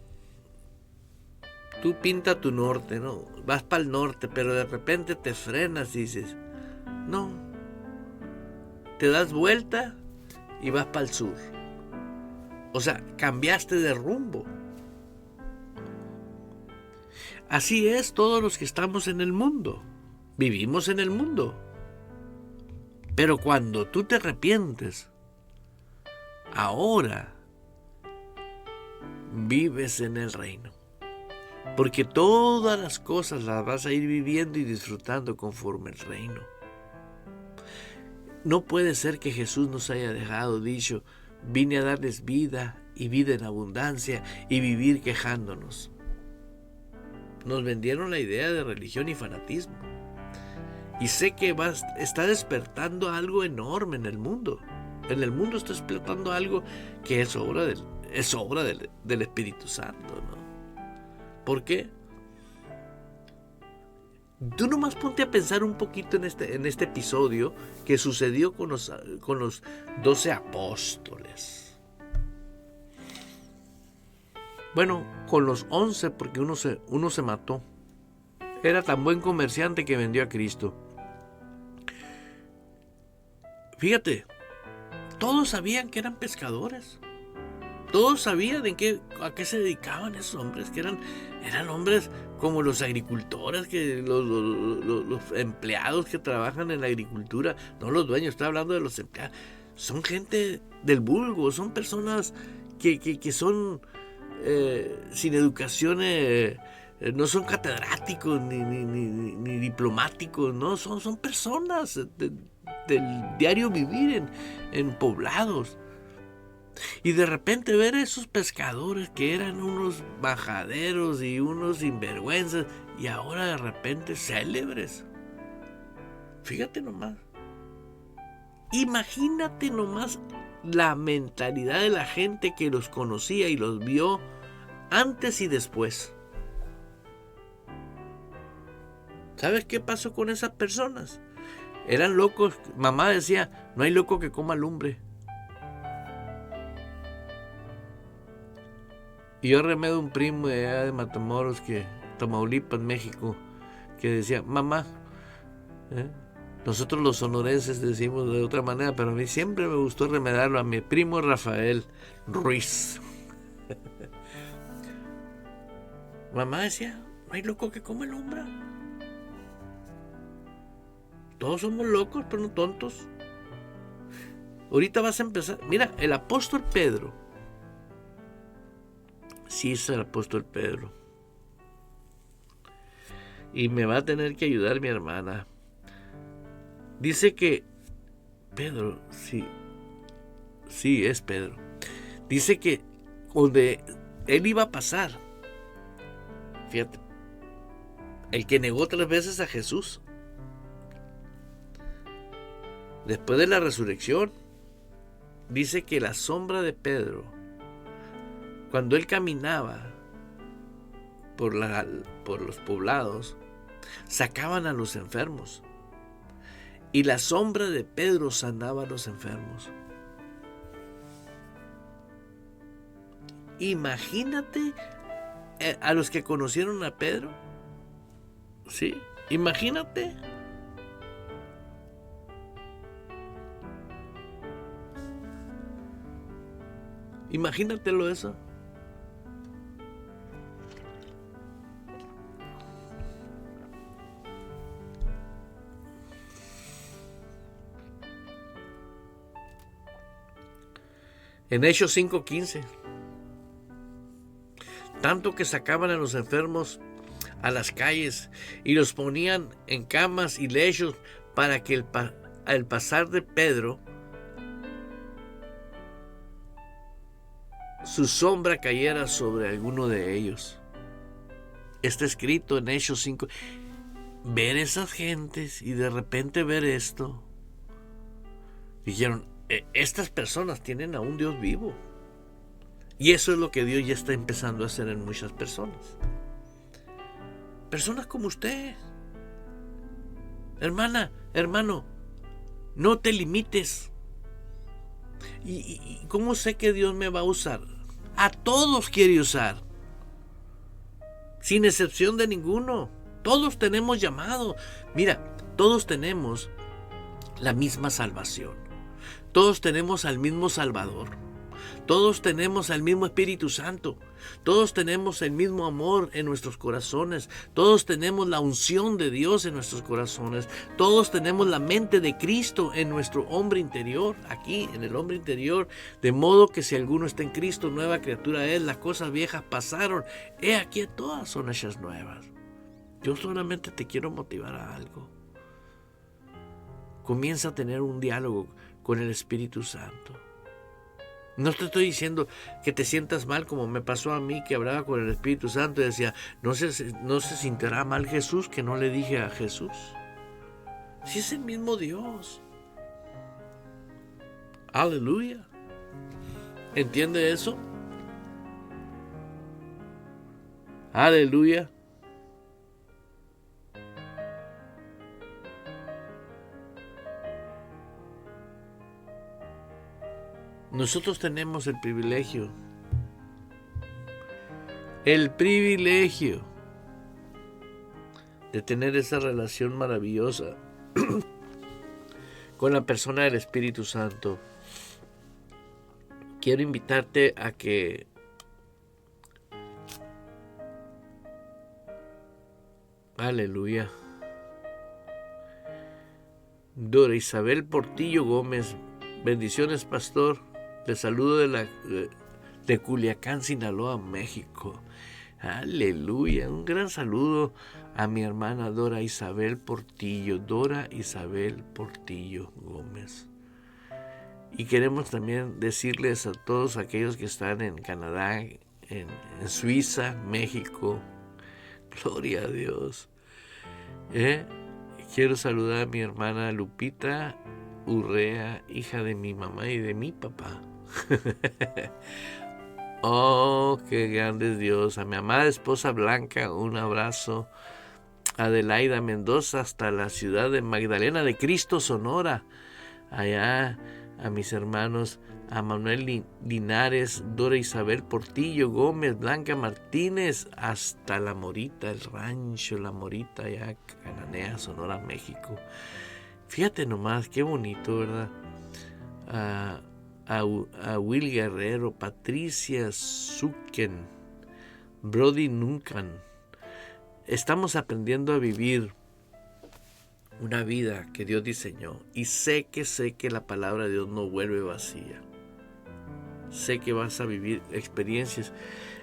Tú pinta tu norte, ¿no? Vas para el norte, pero de repente te frenas y dices, no. Te das vuelta y vas para el sur. O sea, cambiaste de rumbo. Así es todos los que estamos en el mundo. Vivimos en el mundo. Pero cuando tú te arrepientes, ahora vives en el reino. Porque todas las cosas las vas a ir viviendo y disfrutando conforme el reino. No puede ser que Jesús nos haya dejado dicho, vine a darles vida y vida en abundancia y vivir quejándonos. Nos vendieron la idea de religión y fanatismo. Y sé que está despertando algo enorme en el mundo. En el mundo está explotando algo que es obra del Espíritu Santo, ¿no? ¿Por qué? Tú nomás ponte a pensar un poquito en este episodio que sucedió con los 12 apóstoles. Bueno, con los 11 porque uno se mató. Era tan buen comerciante que vendió a Cristo. Fíjate, todos sabían que eran pescadores. Todos sabían a qué se dedicaban esos hombres, que eran hombres como los agricultores, que los empleados que trabajan en la agricultura, no los dueños, estoy hablando de los empleados. Son gente del vulgo, son personas que son sin educación, no son catedráticos ni diplomáticos, no, son personas del diario vivir en poblados. Y de repente ver a esos pescadores que eran unos majaderos y unos sinvergüenzas, y ahora de repente célebres. Fíjate nomás. Imagínate nomás la mentalidad de la gente que los conocía y los vio antes y después. ¿Sabes qué pasó con esas personas? Eran locos. Mamá decía, no hay loco que coma lumbre. Y yo remedo un primo de allá de Matamoros, Tamaulipas, México, que decía, mamá, nosotros los sonorenses decimos de otra manera, pero a mí siempre me gustó remedarlo a mi primo Rafael Ruiz. Mamá decía, no hay loco que coma lumbre. Todos somos locos, pero no tontos. Ahorita vas a empezar. Mira, el apóstol Pedro. Sí, es el apóstol Pedro. Y me va a tener que ayudar mi hermana. Dice que Pedro, sí, es Pedro. Dice que donde él iba a pasar, fíjate, el que negó 3 veces a Jesús, después de la resurrección, dice que la sombra de Pedro, cuando él caminaba por los poblados, sacaban a los enfermos. Y la sombra de Pedro sanaba a los enfermos. Imagínate a los que conocieron a Pedro. Sí, imagínate. Imagínatelo eso. En Hechos 5:15, tanto que sacaban a los enfermos a las calles y los ponían en camas y lechos para que al pasar de Pedro su sombra cayera sobre alguno de ellos. Está escrito en Hechos 5. Ver esas gentes y de repente ver esto, dijeron, estas personas tienen a un Dios vivo. Y eso es lo que Dios ya está empezando a hacer en muchas personas. Personas como usted. Hermana, hermano, no te limites. ¿Y cómo sé que Dios me va a usar? A todos quiere usar, sin excepción de ninguno. Todos tenemos llamado. Mira, todos tenemos la misma salvación. Todos tenemos al mismo Salvador. Todos tenemos al mismo Espíritu Santo. Todos tenemos el mismo amor en nuestros corazones. Todos tenemos la unción de Dios en nuestros corazones. Todos tenemos la mente de Cristo en nuestro hombre interior, aquí en el hombre interior. De modo que si alguno está en Cristo, nueva criatura es. Las cosas viejas pasaron. He aquí, todas son hechas nuevas. Yo solamente te quiero motivar a algo. Comienza a tener un diálogo con el Espíritu Santo. No te estoy diciendo que te sientas mal como me pasó a mí, que hablaba con el Espíritu Santo y decía, no se sintiera mal Jesús que no le dije a Jesús. Si es el mismo Dios. Aleluya. ¿Entiende eso? Aleluya. Nosotros tenemos el privilegio de tener esa relación maravillosa con la persona del Espíritu Santo. Quiero invitarte a que aleluya. Dora Isabel Portillo Gómez, bendiciones, pastor. Les saludo de Culiacán, Sinaloa, México. Aleluya. Un gran saludo a mi hermana Dora Isabel Portillo. Dora Isabel Portillo Gómez. Y queremos también decirles a todos aquellos que están en Canadá, en Suiza, México. Gloria a Dios. Quiero saludar a mi hermana Lupita Urrea, hija de mi mamá y de mi papá. Oh, qué grande es Dios. A mi amada esposa Blanca, un abrazo. Adelaida Mendoza, hasta la ciudad de Magdalena de Cristo, Sonora. Allá a mis hermanos, a Manuel Linares, Dora Isabel Portillo Gómez, Blanca Martínez, hasta La Morita, el rancho La Morita, allá Cananea, Sonora, México. Fíjate nomás, qué bonito, ¿verdad? A Will Guerrero, Patricia Zucken, Brody Nuncan. Estamos aprendiendo a vivir una vida que Dios diseñó. Y sé que la palabra de Dios no vuelve vacía. Sé que vas a vivir experiencias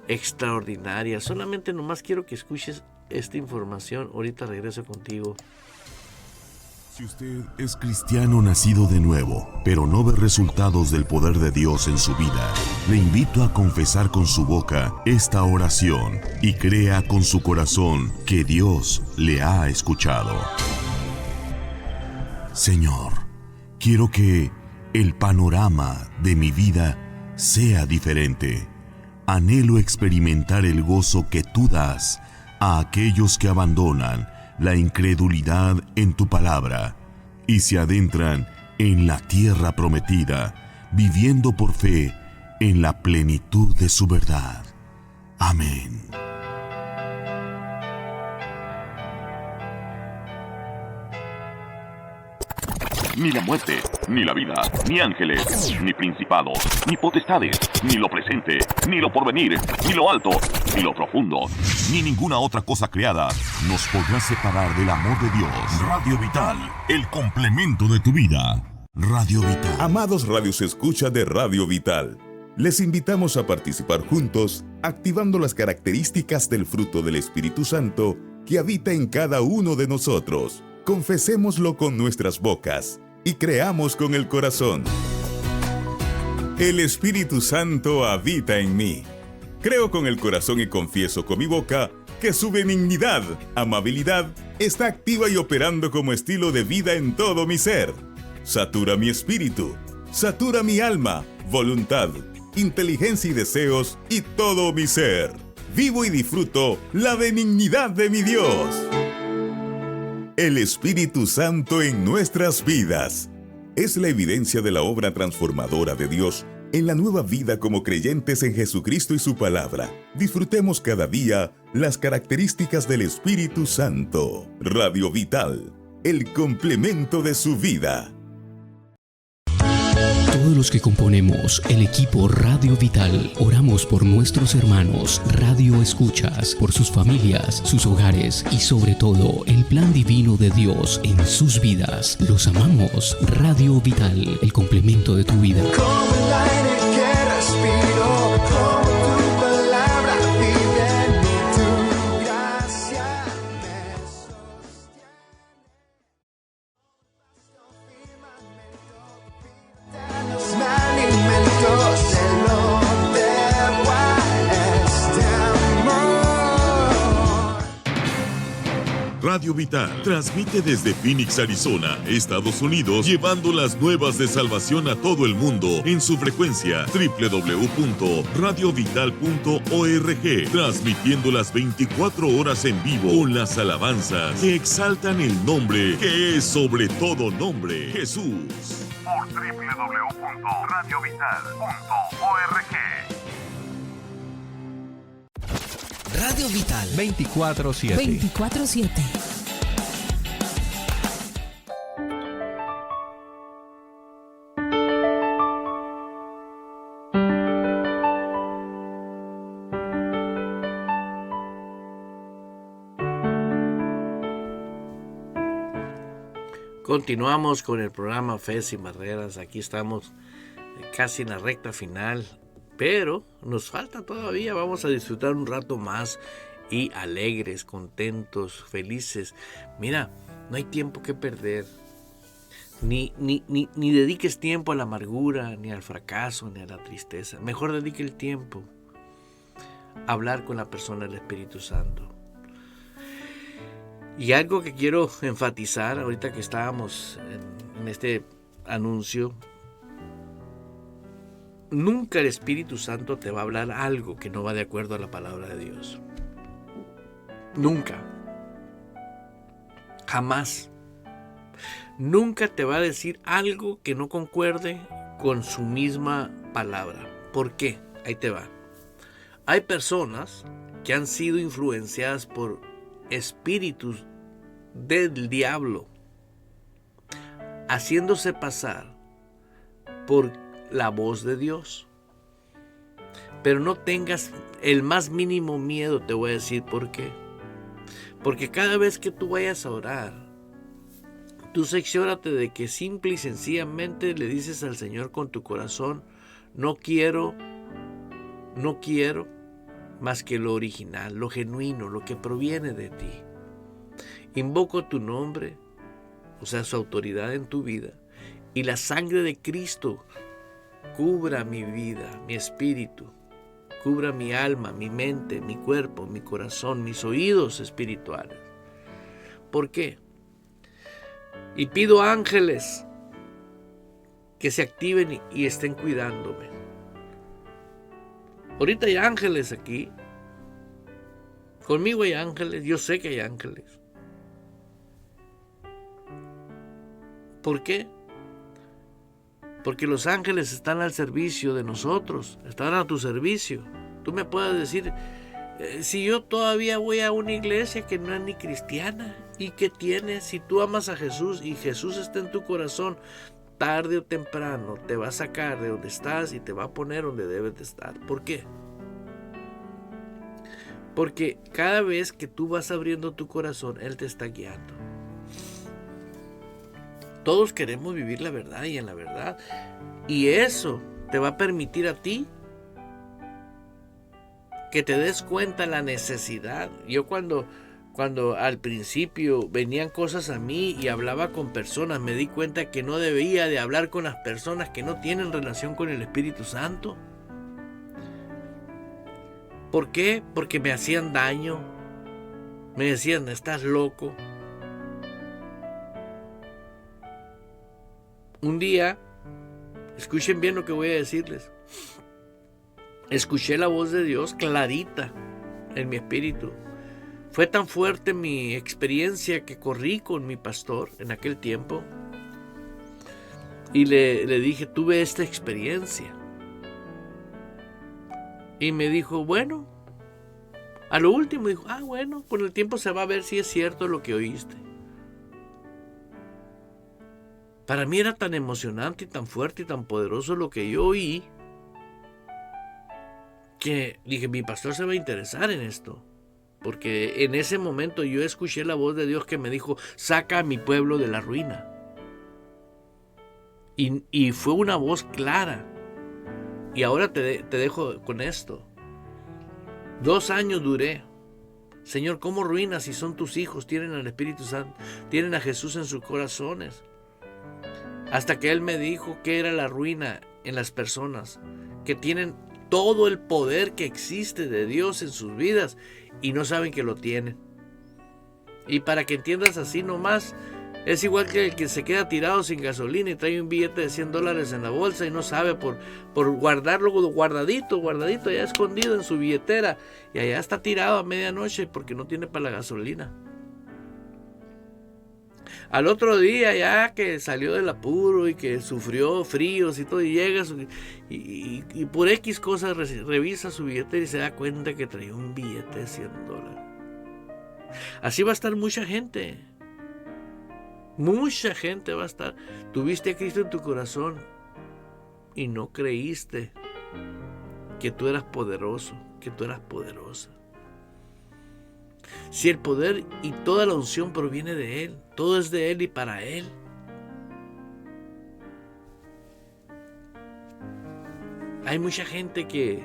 extraordinarias. Solamente nomás quiero que escuches esta información. Ahorita regreso contigo. Si usted es cristiano nacido de nuevo, pero no ve resultados del poder de Dios en su vida, le invito a confesar con su boca esta oración y crea con su corazón que Dios le ha escuchado. Señor, quiero que el panorama de mi vida sea diferente. Anhelo experimentar el gozo que tú das a aquellos que abandonan la incredulidad en tu palabra y se adentran en la tierra prometida, viviendo por fe en la plenitud de su verdad. Amén. Ni la muerte, ni la vida, ni ángeles, ni principados, ni potestades, ni lo presente, ni lo porvenir, ni lo alto, ni lo profundo, ni ninguna otra cosa creada nos podrá separar del amor de Dios. Radio Vital, el complemento de tu vida. Radio Vital. Amados radios escucha de Radio Vital, les invitamos a participar juntos, activando las características del fruto del Espíritu Santo que habita en cada uno de nosotros. Confesémoslo con nuestras bocas y creamos con el corazón. El Espíritu Santo habita en mí. Creo con el corazón y confieso con mi boca que su benignidad, amabilidad, está activa y operando como estilo de vida en todo mi ser. Satura mi espíritu, satura mi alma, voluntad, inteligencia y deseos y todo mi ser. vivo y disfruto la benignidad de mi Dios. El Espíritu Santo en nuestras vidas es la evidencia de la obra transformadora de Dios en la nueva vida como creyentes en Jesucristo y su palabra. Disfrutemos cada día las características del Espíritu Santo. Radio Vital, el complemento de su vida. Todos los que componemos el equipo Radio Vital oramos por nuestros hermanos Radio Escuchas, por sus familias, sus hogares y sobre todo el plan divino de Dios en sus vidas. Los amamos. Radio Vital, el complemento de tu vida. Como el aire que respiro, como tu palabra vive en mí, tu gracia me sostiene. Me alimento, se lo debo a este amor. Radio Vital transmite desde Phoenix, Arizona, Estados Unidos, llevando las nuevas de salvación a todo el mundo en su frecuencia www.radiovital.org, transmitiendo las 24 horas en vivo con las alabanzas que exaltan el nombre que es sobre todo nombre, Jesús. Por www.radiovital.org. Radio Vital 24/7. 24/7. Continuamos con el programa Fe Sin Barreras. Aquí estamos casi en la recta final, pero nos falta todavía. Vamos a disfrutar un rato más y alegres, contentos, felices. Mira, no hay tiempo que perder. Ni dediques tiempo a la amargura, ni al fracaso, ni a la tristeza. Mejor dedique el tiempo a hablar con la persona del Espíritu Santo. Y algo que quiero enfatizar ahorita que estábamos en este anuncio: nunca el Espíritu Santo te va a hablar algo que no va de acuerdo a la palabra de Dios. Nunca. Jamás. Nunca te va a decir algo que no concuerde con su misma palabra. ¿Por qué? Ahí te va. Hay personas que han sido influenciadas por espíritus del diablo, haciéndose pasar por la voz de Dios. Pero no tengas el más mínimo miedo, te voy a decir por qué. Porque cada vez que tú vayas a orar, tú cerciórate de que simple y sencillamente le dices al Señor con tu corazón: no quiero más que lo original, lo genuino, lo que proviene de ti. Invoco tu nombre, o sea, su autoridad en tu vida, y la sangre de Cristo cubra mi vida, mi espíritu, cubra mi alma, mi mente, mi cuerpo, mi corazón, mis oídos espirituales. ¿Por qué? Y pido ángeles que se activen y estén cuidándome. Ahorita hay ángeles aquí. Conmigo hay ángeles, yo sé que hay ángeles. ¿Por qué? Porque los ángeles están al servicio de nosotros, están a tu servicio. Tú me puedes decir, si yo todavía voy a una iglesia que no es ni cristiana, ¿y qué tiene? Si tú amas a Jesús y Jesús está en tu corazón, tarde o temprano te va a sacar de donde estás y te va a poner donde debes de estar. ¿Por qué? Porque cada vez que tú vas abriendo tu corazón, Él te está guiando. Todos queremos vivir la verdad y en la verdad. Y eso te va a permitir a ti que te des cuenta la necesidad. Yo cuando al principio venían cosas a mí y hablaba con personas, me di cuenta que no debía de hablar con las personas que no tienen relación con el Espíritu Santo. ¿Por qué? Porque me hacían daño. Me decían, estás loco. Un día, escuchen bien lo que voy a decirles. Escuché la voz de Dios clarita, en mi espíritu. Fue tan fuerte mi experiencia que corrí con mi pastor en aquel tiempo y le dije, tuve esta experiencia. Y me dijo, bueno, a lo último dijo, bueno, con el tiempo se va a ver si es cierto lo que oíste. Para mí era tan emocionante y tan fuerte y tan poderoso lo que yo oí, que dije, mi pastor se va a interesar en esto. Porque en ese momento yo escuché la voz de Dios que me dijo, saca a mi pueblo de la ruina. Y fue una voz clara. Y ahora te dejo con esto. 2 años duré. Señor, ¿cómo ruinas si son tus hijos? Tienen al Espíritu Santo, tienen a Jesús en sus corazones. Hasta que Él me dijo que era la ruina en las personas que tienen todo el poder que existe de Dios en sus vidas y no saben que lo tienen. Y para que entiendas así nomás, es igual que el que se queda tirado sin gasolina y trae un billete de $100 en la bolsa y no sabe por guardarlo guardadito allá escondido en su billetera, y allá está tirado a medianoche porque no tiene para la gasolina. Al otro día, ya que salió del apuro y que sufrió fríos y todo, y llega y por X cosas revisa su billetera y se da cuenta que traía un billete de $100. Así va a estar mucha gente. Mucha gente va a estar. Tuviste a Cristo en tu corazón y no creíste que tú eras poderoso, que tú eras poderosa. Si el poder y toda la unción proviene de Él, todo es de Él y para Él. Hay mucha gente que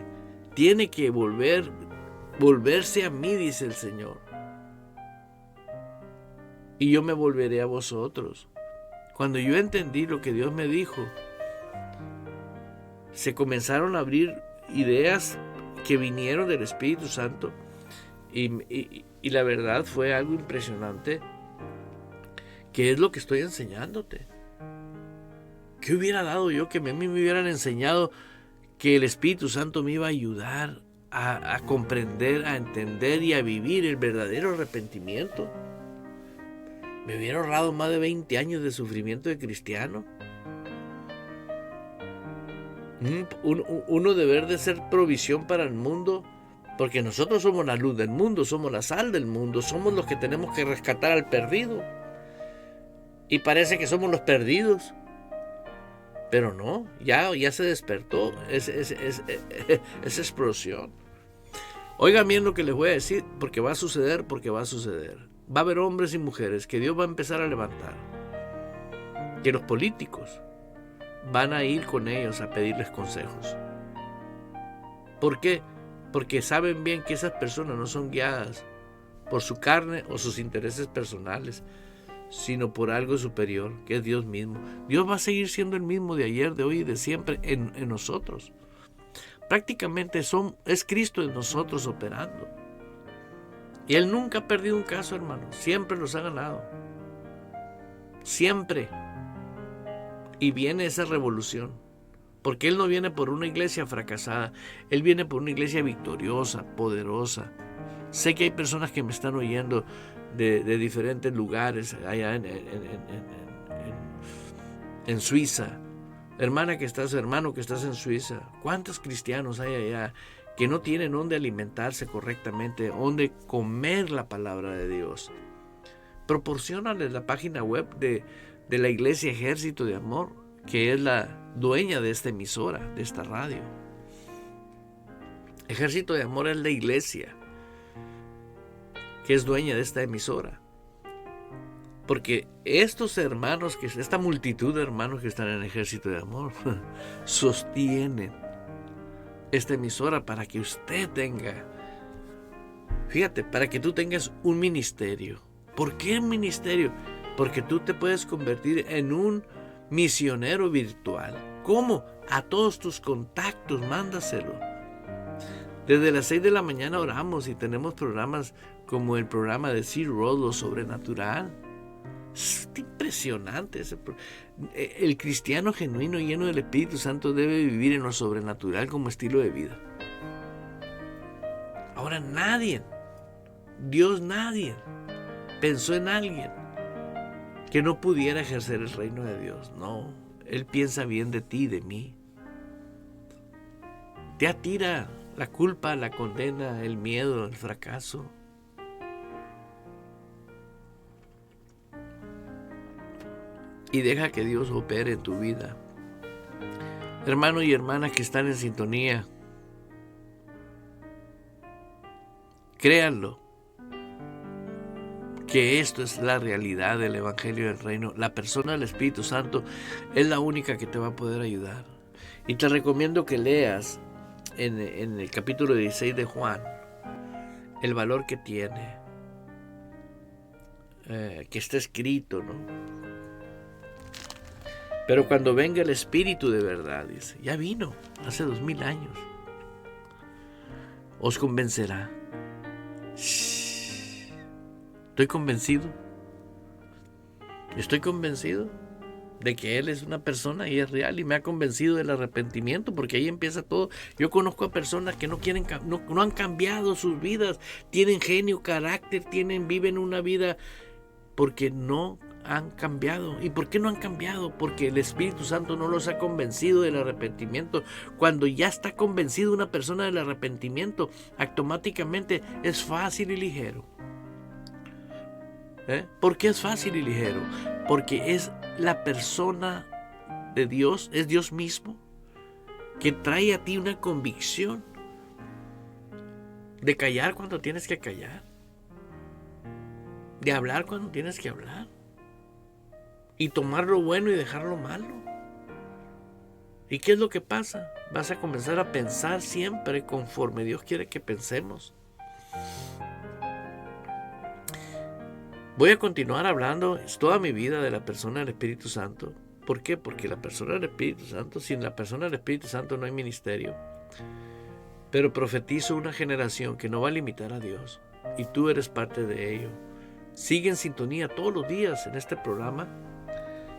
tiene que volverse a mí, dice el Señor. Y yo me volveré a vosotros. Cuando yo entendí lo que Dios me dijo, se comenzaron a abrir ideas que vinieron del Espíritu Santo. Y la verdad fue algo impresionante, que es lo que estoy enseñándote. ¿Qué hubiera dado yo que a mí me hubieran enseñado que el Espíritu Santo me iba a ayudar a comprender, a entender y a vivir el verdadero arrepentimiento? Me hubiera ahorrado más de 20 años de sufrimiento de cristiano. Uno deber de ser provisión para el mundo, porque nosotros somos la luz del mundo, somos la sal del mundo, somos los que tenemos que rescatar al perdido. Y parece que somos los perdidos. Pero no, ya se despertó esa explosión. Oigan bien lo que les voy a decir, porque va a suceder. Va a haber hombres y mujeres que Dios va a empezar a levantar. Que los políticos van a ir con ellos a pedirles consejos. ¿Por qué? Porque saben bien que esas personas no son guiadas por su carne o sus intereses personales, sino por algo superior, que es Dios mismo. Dios va a seguir siendo el mismo de ayer, de hoy y de siempre en nosotros. Prácticamente es Cristo en nosotros operando. Y Él nunca ha perdido un caso, hermano. Siempre los ha ganado. Siempre. Y viene esa revolución. Porque Él no viene por una iglesia fracasada. Él viene por una iglesia victoriosa, poderosa. Sé que hay personas que me están oyendo de diferentes lugares allá en Suiza. Hermano que estás en Suiza. ¿Cuántos cristianos hay allá que no tienen dónde alimentarse correctamente, dónde comer la palabra de Dios? Proporciónales la página web de la Iglesia Ejército de Amor, que es la dueña de esta emisora, de esta radio. Ejército de Amor es la iglesia que es dueña de esta emisora. Porque estos hermanos, esta multitud de hermanos que están en el Ejército de Amor, sostienen esta emisora para que usted tenga, fíjate, para que tú tengas un ministerio. ¿Por qué un ministerio? Porque tú te puedes convertir en un misionero virtual. ¿Cómo? A todos tus contactos, mándaselo. Desde las 6 de la mañana oramos y tenemos programas como el programa de Sir Ross, lo sobrenatural. Es impresionante. El cristiano genuino, lleno del Espíritu Santo, debe vivir en lo sobrenatural como estilo de vida. Ahora nadie, pensó en alguien que no pudiera ejercer el reino de Dios. No, Él piensa bien de ti y de mí. Te atira la culpa, la condena, el miedo, el fracaso. Y deja que Dios opere en tu vida. Hermanos y hermanas que están en sintonía, créanlo, que esto es la realidad del Evangelio del Reino. La persona del Espíritu Santo es la única que te va a poder ayudar. Y te recomiendo que leas en el capítulo 16 de Juan el valor que tiene, que está escrito, ¿no? Pero cuando venga el Espíritu de verdad, dice, ya vino hace 2000 años, os convencerá. Estoy convencido de que Él es una persona y es real, y me ha convencido del arrepentimiento, porque ahí empieza todo. Yo conozco a personas que no han cambiado sus vidas, tienen genio, carácter, viven una vida porque no han cambiado. ¿Y por qué no han cambiado? Porque el Espíritu Santo no los ha convencido del arrepentimiento. Cuando ya está convencido una persona del arrepentimiento, automáticamente es fácil y ligero. ¿Por qué es fácil y ligero? Porque es la persona de Dios, es Dios mismo, que trae a ti una convicción de callar cuando tienes que callar, de hablar cuando tienes que hablar, y tomar lo bueno y dejar lo malo. ¿Y qué es lo que pasa? Vas a comenzar a pensar siempre conforme Dios quiere que pensemos. Voy a continuar hablando toda mi vida de la persona del Espíritu Santo. ¿Por qué? Porque la persona del Espíritu Santo, sin la persona del Espíritu Santo no hay ministerio. Pero profetizo una generación que no va a limitar a Dios, y tú eres parte de ello. Sigue en sintonía todos los días en este programa.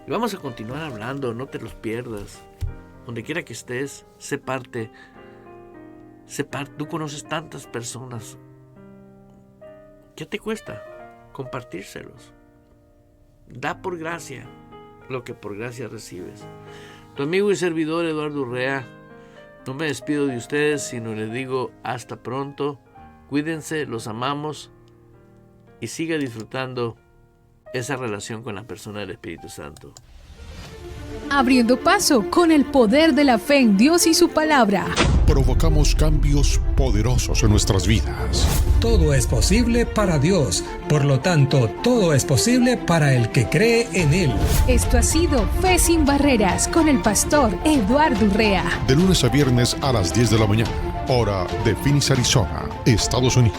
Y vamos a continuar hablando, no te los pierdas. Donde quiera que estés, sé parte. Tú conoces tantas personas. ¿Qué te cuesta compartírselos? Da por gracia lo que por gracia recibes. Tu amigo y servidor Eduardo Urrea. No me despido de ustedes, sino les digo hasta pronto. Cuídense, los amamos, y siga disfrutando esa relación con la persona del Espíritu Santo. Abriendo paso con el poder de la fe en Dios y su palabra. Provocamos cambios poderosos en nuestras vidas. Todo es posible para Dios. Por lo tanto, todo es posible para el que cree en Él. Esto ha sido Fe sin Barreras con el pastor Eduardo Urrea. De lunes a viernes a las 10 de la mañana, hora de Phoenix, Arizona, Estados Unidos.